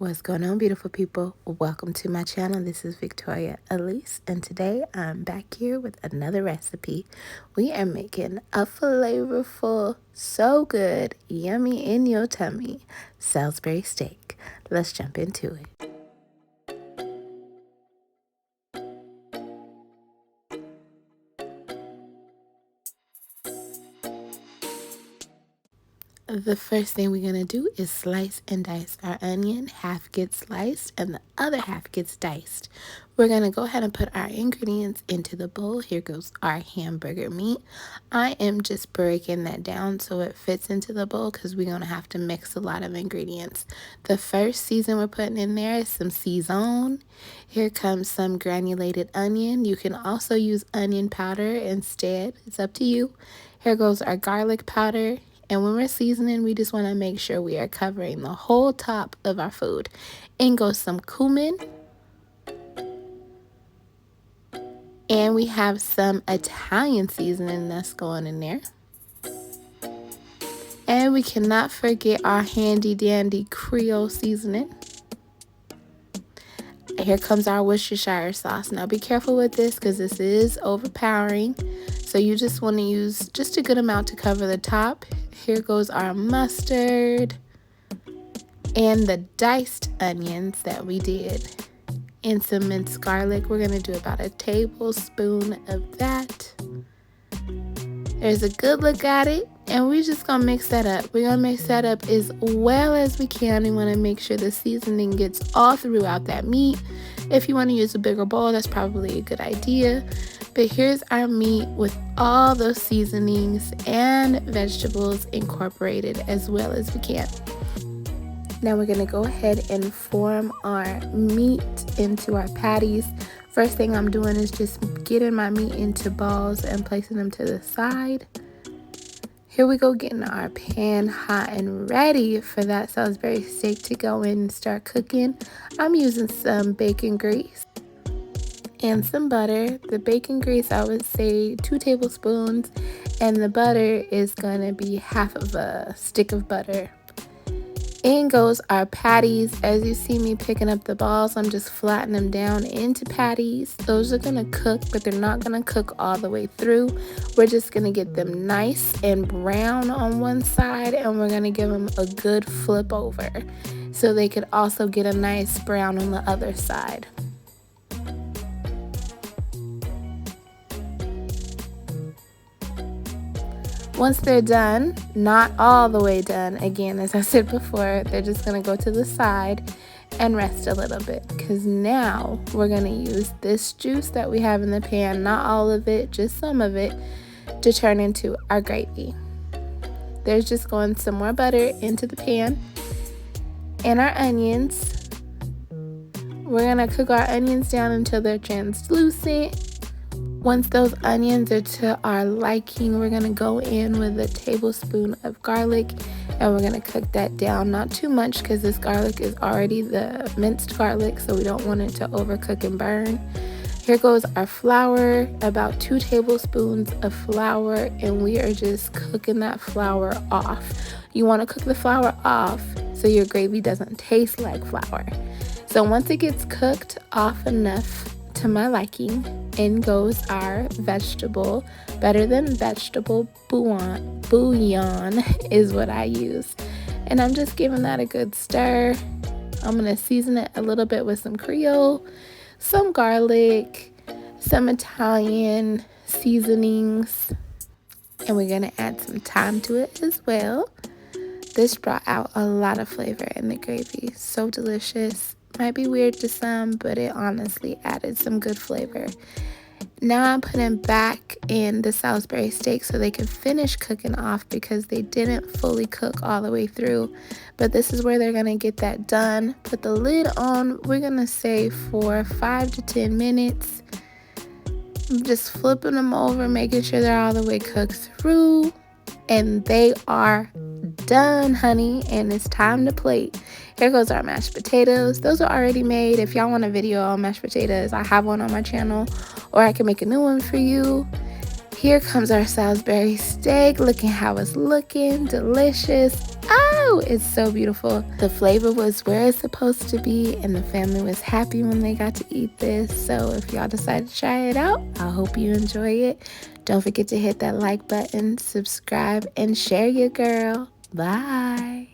What's going on, beautiful people? Welcome to my channel. This is Victoria Elise, and today I'm back here with another recipe. We are making a flavorful, so good, yummy in your tummy Salisbury steak. Let's jump into it. The first thing we're going to do is slice and dice our onion. Half gets sliced and the other half gets diced. We're going to go ahead and put our ingredients into the bowl. Here goes our hamburger meat. I am just breaking that down so it fits into the bowl because we're going to have to mix a lot of ingredients. The first season we're putting in there is some Sazon. Here comes some granulated onion. You can also use onion powder instead. It's up to you. Here goes our garlic powder. And when we're seasoning, we just want to make sure we are covering the whole top of our food. In goes some cumin. And we have some Italian seasoning that's going in there. And we cannot forget our handy dandy Creole seasoning. Here comes our Worcestershire sauce. Now be careful with this because this is overpowering. So you just want to use just a good amount to cover the top. Here goes our mustard and the diced onions that we did, and some minced garlic. We're going to do about a tablespoon of that. There's a good look at it, and we're just going to mix that up. We're going to mix that up as well as we can. We want to make sure the seasoning gets all throughout that meat. If you want to use a bigger bowl, that's probably a good idea. But here's our meat with all those seasonings and vegetables incorporated as well as we can. Now we're going to go ahead and form our meat into our patties. First thing I'm doing is just getting my meat into balls and placing them to the side. Here we go, getting our pan hot and ready for that Salisbury steak to go in and start cooking. I'm using some bacon grease and some butter. The bacon grease, I would say 2 tablespoons, and the butter is going to be half of a stick of butter. In goes our patties. As you see me picking up the balls, I'm just flattening them down into patties. Those are going to cook, but they're not going to cook all the way through. We're just going to get them nice and brown on one side, and we're going to give them a good flip over so they could also get a nice brown on the other side. Once they're done, not all the way done, again, as I said before, they're just going to go to the side and rest a little bit, because now we're going to use this juice that we have in the pan, not all of it, just some of it, to turn into our gravy. There's just going some more butter into the pan, and our onions. We're going to cook our onions down until they're translucent. Once those onions are to our liking, we're going to go in with a tablespoon of garlic, and we're going to cook that down, not too much because this garlic is already the minced garlic, so we don't want it to overcook and burn. Here goes our flour, about 2 tablespoons of flour, and we are just cooking that flour off. You want to cook the flour off so your gravy doesn't taste like flour. So once it gets cooked off enough to my liking, in goes our vegetable, better than vegetable bouillon is what I use. And I'm just giving that a good stir. I'm going to season it a little bit with some Creole, some garlic, some Italian seasonings, and we're going to add some thyme to it as well. This brought out a lot of flavor in the gravy. So delicious. Might be weird to some, but it honestly added some good flavor. Now I'm putting back in the Salisbury steak so they can finish cooking off because they didn't fully cook all the way through. But this is where they're going to get that done. Put the lid on, we're going to say for 5 to 10 minutes. I'm just flipping them over, making sure they're all the way cooked through. And they are done, honey, and it's time to plate. Here goes our mashed potatoes. Those are already made. If y'all want a video on mashed potatoes, I have one on my channel, or I can make a new one for you. Here comes our Salisbury steak. Looking how it's looking, delicious. Oh, it's so beautiful. The flavor was where it's supposed to be, and the family was happy when they got to eat this. So if y'all decide to try it out, I hope you enjoy it. Don't forget to hit that like button, subscribe, and share your girl. Bye.